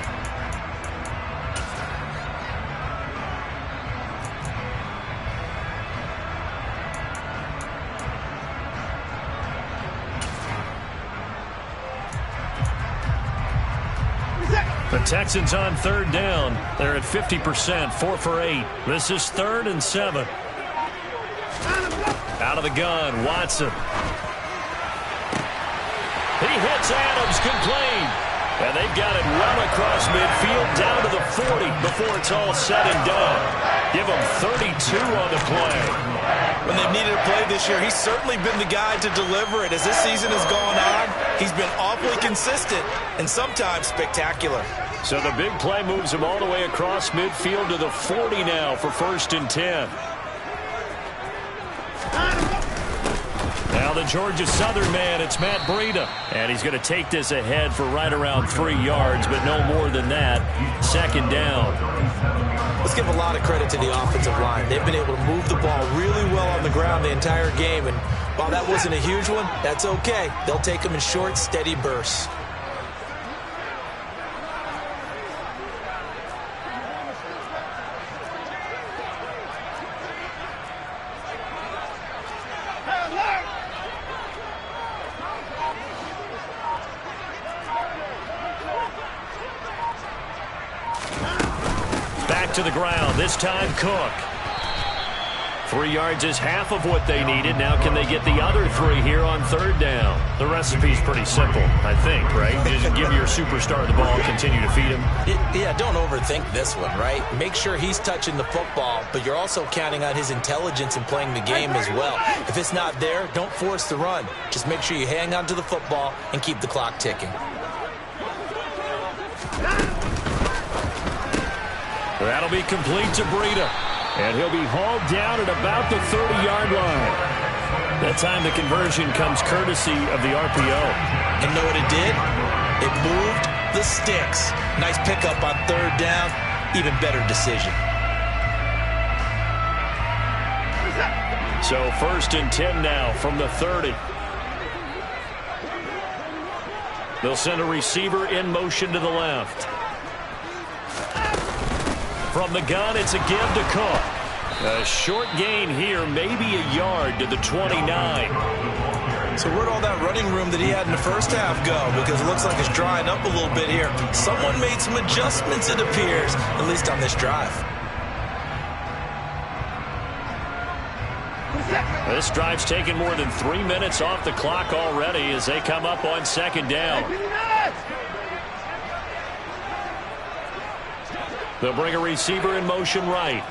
Speaker 1: The Texans on third down. They're at 50%, 4 for 8. This is 3rd and 7. Out of the gun, Watson. He hits Adams, complete. And they've got it well across midfield, down to the 40 before it's all said and done. Give him 32 on the play.
Speaker 2: When they've needed a play this year, he's certainly been the guy to deliver it. As this season has gone on, he's been awfully consistent and sometimes spectacular.
Speaker 1: So the big play moves him all the way across midfield to the 40 now for first and 10. Now the Georgia Southern man, it's Matt Breida. And he's going to take this ahead for right around 3 yards, but no more than that. Second down.
Speaker 2: Let's give a lot of credit to the offensive line. They've been able to move the ball really well on the ground the entire game. And while that wasn't a huge one, that's okay. They'll take them in short, steady bursts.
Speaker 1: to the ground. This time Cook. 3 yards is half of what they needed. Now can they get the other 3 here on third down? The recipe's pretty simple, I think, right? Just give your superstar the ball, continue to feed him.
Speaker 4: Yeah, don't overthink this one, right? Make sure he's touching the football, but you're also counting on his intelligence in playing the game as well. If it's not there, don't force the run. Just make sure you hang on to the football and keep the clock ticking.
Speaker 1: That'll be complete to Breida. And he'll be hauled down at about the 30-yard line. That time the conversion comes courtesy of the RPO.
Speaker 4: And know what it did? It moved the sticks. Nice pickup on third down. Even better decision.
Speaker 1: So 1st and 10 now from the 30. They'll send a receiver in motion to the left. From the gun, it's a give to Cook. A short gain here, maybe a yard to the 29.
Speaker 2: So where'd all that running room that he had in the first half go? Because it looks like it's drying up a little bit here. Someone made some adjustments, it appears, at least on this drive.
Speaker 1: This drive's taken more than 3 minutes off the clock already as they come up on 2nd down. They'll bring a receiver in motion right.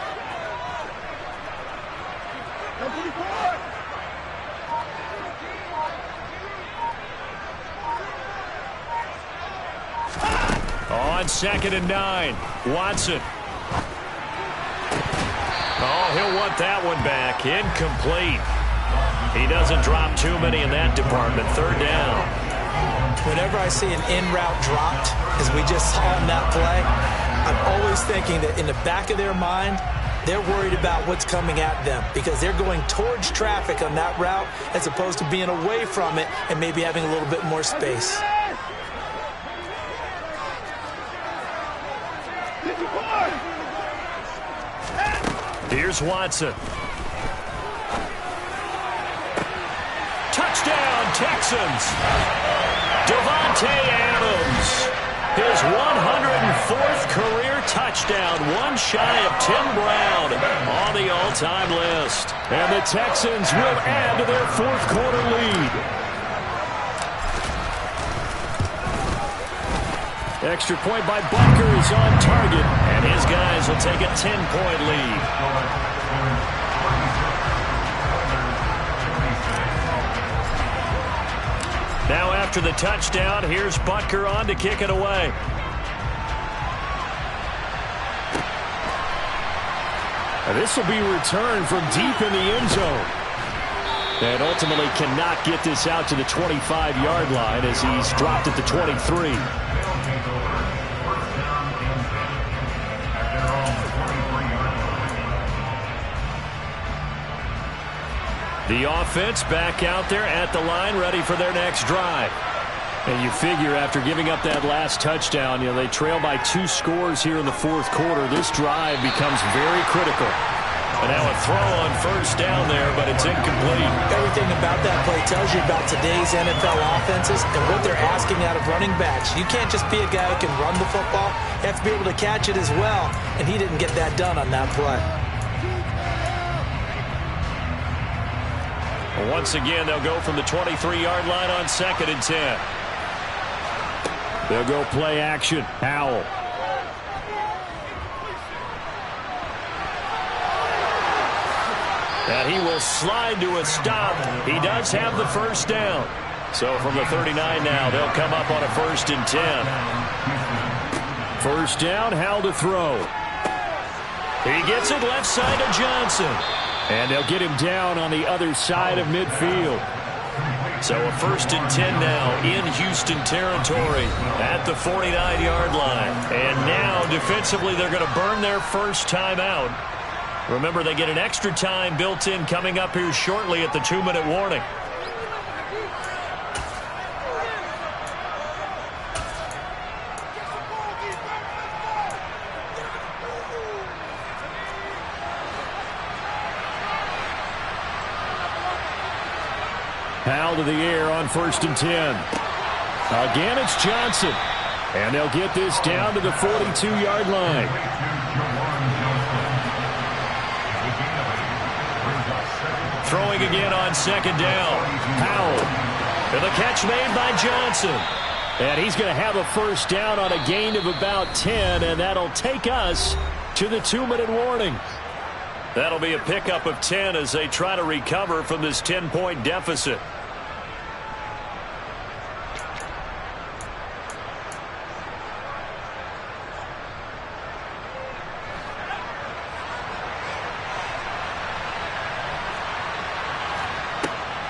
Speaker 1: On 2nd and 9, Watson. Oh, he'll want that one back. Incomplete. He doesn't drop too many in that department. 3rd down.
Speaker 4: Whenever I see an in-route dropped, as we just saw in that play, I'm always thinking that in the back of their mind, they're worried about what's coming at them because they're going towards traffic on that route as opposed to being away from it and maybe having a little bit more space.
Speaker 1: Here's Watson. Touchdown, Texans. Devontae Adams. His 104th career touchdown, one shy of Tim Brown on the all-time list. And the Texans will add to their 4th quarter lead. Extra point by Butker is on target, and his guys will take a 10-point lead. Now after the touchdown, here's Butker on to kick it away. This will be returned from deep in the end zone. And ultimately cannot get this out to the 25-yard line as he's dropped at the 23. The offense back out there at the line, ready for their next drive. And you figure after giving up that last touchdown, they trail by 2 scores here in the 4th quarter. This drive becomes very critical. And now a throw on 1st down there, but it's incomplete.
Speaker 4: Everything about that play tells you about today's NFL offenses and what they're asking out of running backs. You can't just be a guy who can run the football. You have to be able to catch it as well. And he didn't get that done on that play.
Speaker 1: Once again, they'll go from the 23-yard line on 2nd and 10. They'll go play action. HOU. And he will slide to a stop. He does have the 1st down. So from the 39 now, they'll come up on a 1st and 10. 1st down, HOU to throw. He gets it left side to Johnson. And they'll get him down on the other side of midfield. So a 1st and 10 now in Houston territory at the 49-yard line. And now defensively they're going to burn their first time out. Remember, they get an extra time built in coming up here shortly at the 2-minute warning. HOU to the air on 1st and 10. Again, it's Johnson. And they'll get this down to the 42-yard line. Throwing again on second down. Powell. And the catch made by Johnson. And he's going to have a first down on a gain of about 10, and that'll take us to the 2-minute warning. That'll be a pickup of 10 as they try to recover from this 10-point deficit.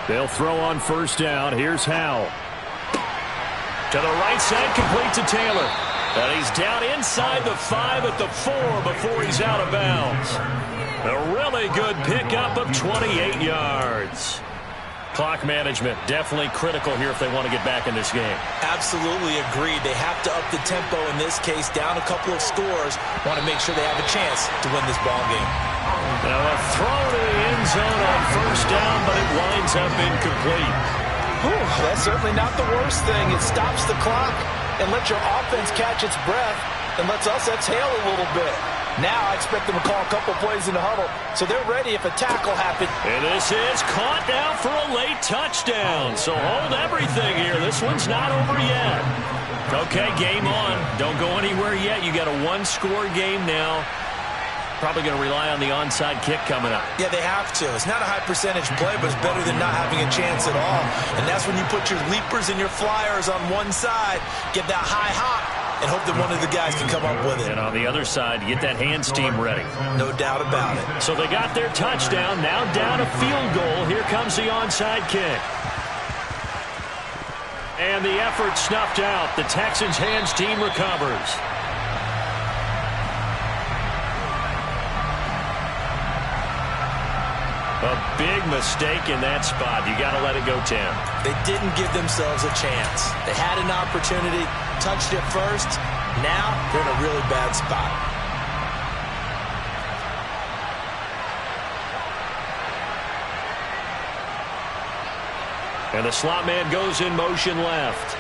Speaker 1: They'll throw on first down. Here's HOU. To the right side, complete to Taylor. And he's down inside the 5 at the 4 before he's out of bounds. A really good pickup of 28 yards. Clock management definitely critical here if they want to get back in this game.
Speaker 4: Absolutely agreed. They have to up the tempo in this case, down a couple of scores. Want to make sure they have a chance to win this ball game.
Speaker 1: Now a throw to the end zone on first down, but it winds up incomplete.
Speaker 4: Whew, that's certainly not the worst thing. It stops the clock and lets your offense catch its breath and lets us exhale a little bit. Now I expect them to call a couple plays in the huddle, so they're ready if a tackle happens.
Speaker 1: And this is caught now for a late touchdown. So hold everything here. This one's not over yet. Okay, game on. Don't go anywhere yet. You got a one-score game now. Probably going to rely on the onside kick coming up.
Speaker 4: Yeah, they have to. It's not a high percentage play, but it's better than not having a chance at all. And that's when you put your leapers and your flyers on one side, get that high hop, and hope that one of the guys can come up with it.
Speaker 1: And on the other side, get that hands team ready.
Speaker 4: No doubt about it.
Speaker 1: So they got their touchdown. Now down a field goal. Here comes the onside kick. And the effort snuffed out. The Texans hands team recovers. A big mistake in that spot. You got to let it go, Tim.
Speaker 4: They didn't give themselves a chance. They had an opportunity, touched it first. Now they're in a really bad spot.
Speaker 1: And the slot man goes in motion left.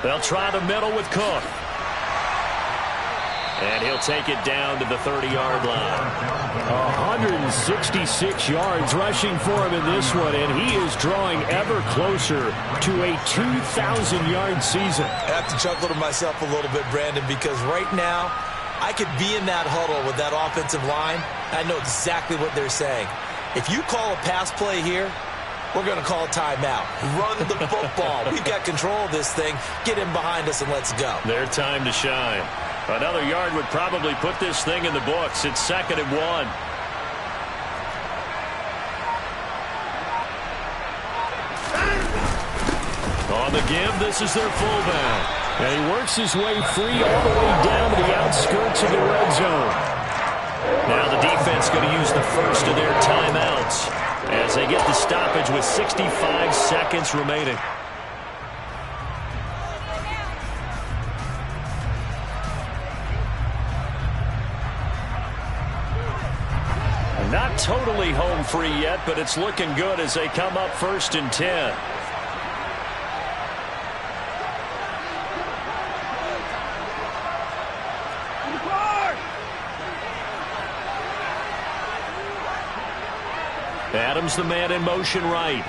Speaker 1: They'll try the middle with Cook. And he'll take it down to the 30-yard line. 166 yards rushing for him in this one, and he is drawing ever closer to a 2,000-yard season.
Speaker 4: I have to chuckle to myself a little bit, Brandon, because right now I could be in that huddle with that offensive line. I know exactly what they're saying. If you call a pass play here, we're going to call a timeout. Run the football. We've got control of this thing. Get him behind us and let's go.
Speaker 1: Their time to shine. Another yard would probably put this thing in the books. It's 2nd and 1. On the give, this is their fullback. And he works his way free all the way down to the outskirts of the red zone. Now the defense going to use the first of their timeouts as they get the stoppage with 65 seconds remaining. Not totally home free yet, but it's looking good as they come up 1st and 10. Adams the man in motion right.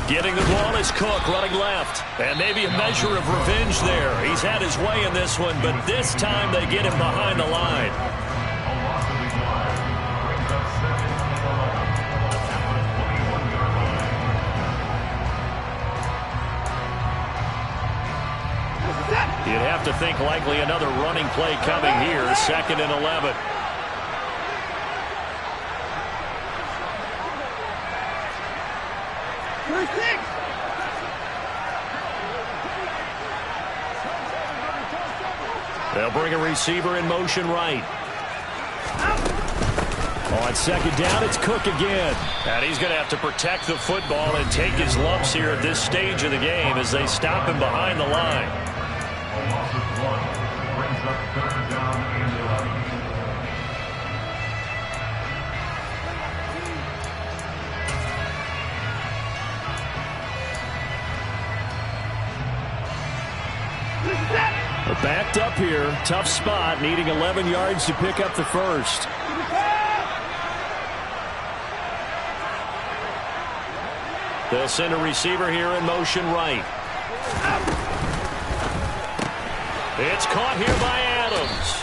Speaker 1: Getting the ball is Cook running left. And maybe a measure of revenge there. He's had his way in this one, but this time they get him behind the line. You'd have to think likely another running play coming here. 2nd and 11. They'll bring a receiver in motion right. On 2nd down, it's Cook again. And he's going to have to protect the football and take his lumps here at this stage of the game as they stop him behind the line.
Speaker 3: Brings up 3rd down and 11.
Speaker 1: They're backed up here. Tough spot, needing 11 yards to pick up the first. They'll send a receiver here in motion right. It's caught here by Adams.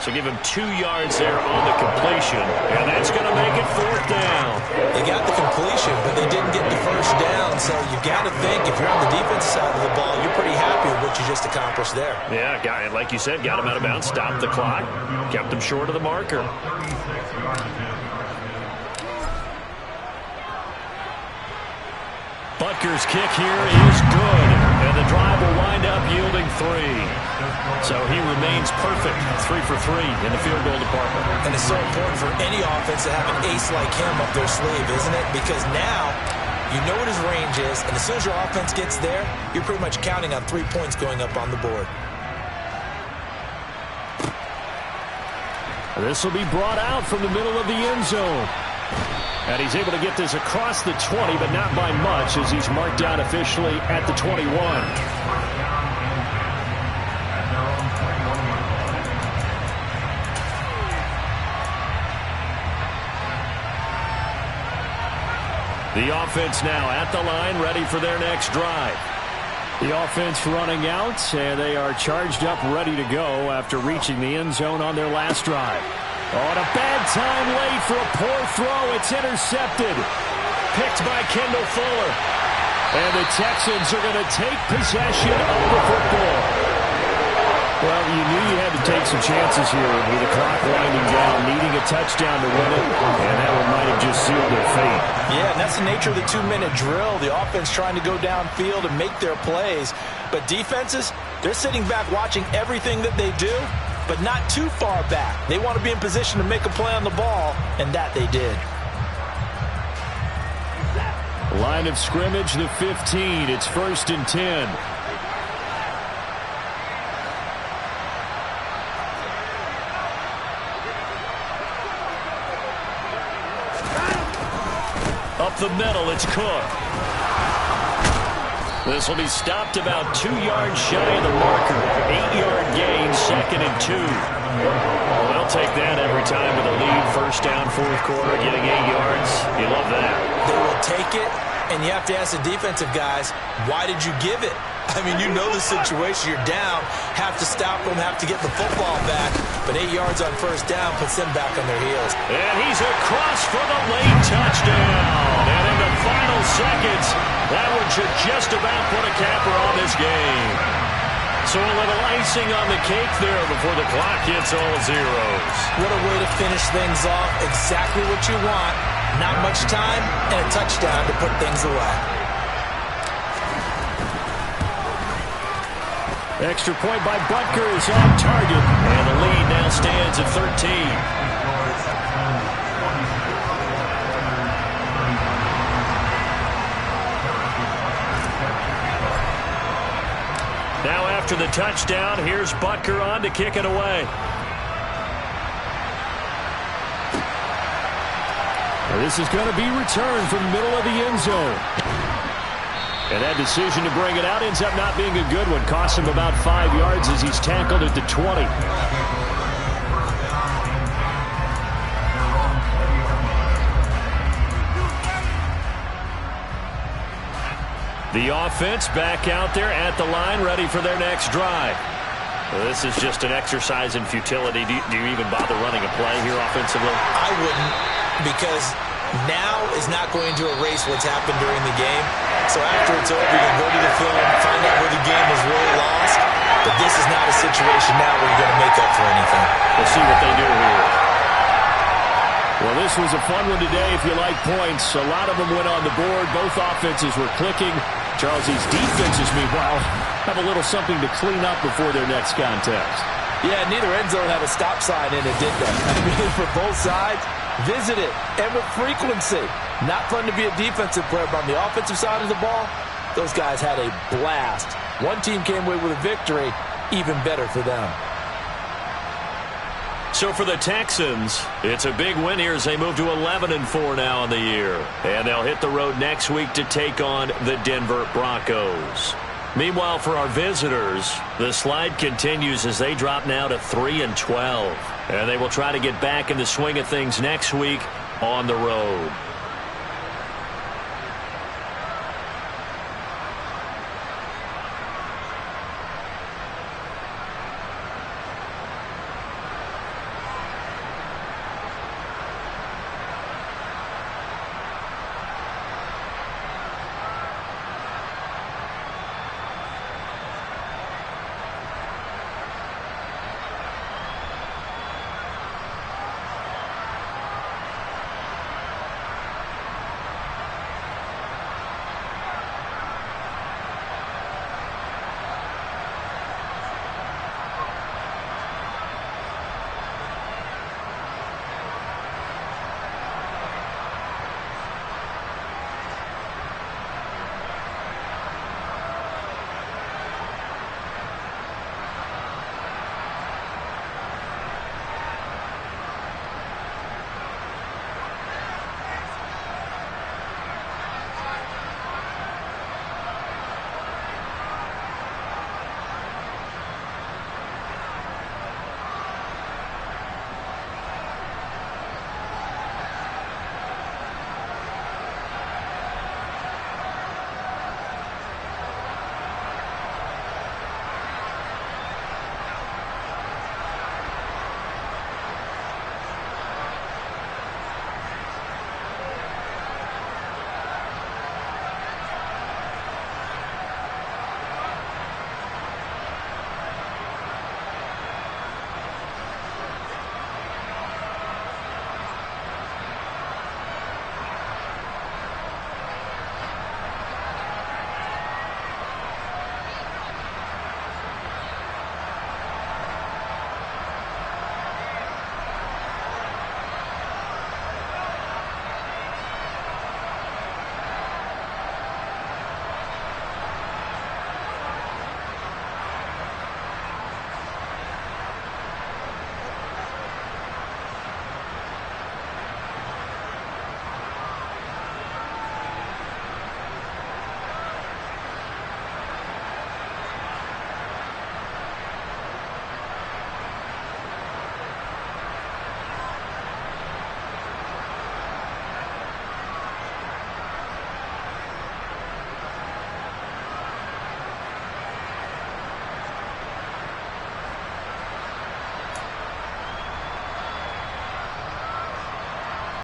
Speaker 1: So give him 2 yards there on the completion, and that's going to make it 4th down.
Speaker 2: They got the completion, but they didn't get the first down, so you got to think if you're on the defensive side of the ball, you're pretty happy with what you just accomplished there.
Speaker 1: Yeah, like you said, got him out of bounds, stopped the clock, kept him short of the marker. Butker's kick here is good, and the drive will wind up yielding 3. So he remains perfect, 3 for 3 in the field goal department.
Speaker 2: And it's so important for any offense to have an ace like him up their sleeve, isn't it? Because now you know what his range is, and as soon as your offense gets there, you're pretty much counting on 3 points going up on the board.
Speaker 1: This will be brought out from the middle of the end zone. And he's able to get this across the 20, but not by much, as he's marked down officially at the 21. The offense now at the line, ready for their next drive. The offense running out, and they are charged up, ready to go after reaching the end zone on their last drive. On a bad time late for a poor throw. It's intercepted. Picked by Kendall Fuller. And the Texans are going to take possession of the football. Well, you knew you had to take some chances here with the clock winding down, needing a touchdown to win it, and that one might have just sealed their fate.
Speaker 4: Yeah, and that's the nature of the 2-minute drill. The offense trying to go downfield and make their plays. But defenses, they're sitting back watching everything that they do, but not too far back. They want to be in position to make a play on the ball, and that they did.
Speaker 1: Line of scrimmage, the 15. It's 1st and 10. Up the middle, it's Cook. This will be stopped about 2 yards shy of the marker. 8-yard gain, 2nd and 2. Well, they'll take that every time with a lead. 1st down, 4th quarter, getting 8 yards. You love that.
Speaker 2: They will take it, and you have to ask the defensive guys, why did you give it? I mean, you know the situation. You're down, have to stop them, have to get the football back. But 8 yards on 1st down puts them back on their heels.
Speaker 1: And he's across for the late touchdown. And in the final seconds, that one should just about put a capper on this game. So a little icing on the cake there before the clock hits all zeros.
Speaker 2: What a way to finish things off. Exactly what you want. Not much time and a touchdown to put things away.
Speaker 1: Extra point by Butker is on target. And the lead now stands at 13. Now after the touchdown, here's Butker on to kick it away. This is going to be returned from the middle of the end zone. And that decision to bring it out ends up not being a good one. Costs him about 5 yards as he's tackled at the 20. The offense back out there at the line, ready for their next drive. Well, this is just an exercise in futility. Do you even bother running a play here offensively?
Speaker 2: I wouldn't, because now is not going to erase what's happened during the game. So after it's over, you can go to the film and find out where the game was really lost. But this is not a situation now where you're going to make up for anything.
Speaker 1: We'll see what they do here. Well, this was a fun one today if you like points. A lot of them went on the board. Both offenses were clicking. Charles's defenses, meanwhile, have a little something to clean up before their next contest.
Speaker 4: Yeah, neither end zone had a stop sign in it, did they? I mean, for both sides, visit it, and with frequency. Not fun to be a defensive player, but on the offensive side of the ball, those guys had a blast. One team came away with a victory, even better for them.
Speaker 1: So for the Texans, it's a big win here as they move to 11-4 now in the year. And they'll hit the road next week to take on the Denver Broncos. Meanwhile, for our visitors, the slide continues as they drop now to 3-12. And they will try to get back in the swing of things next week on the road.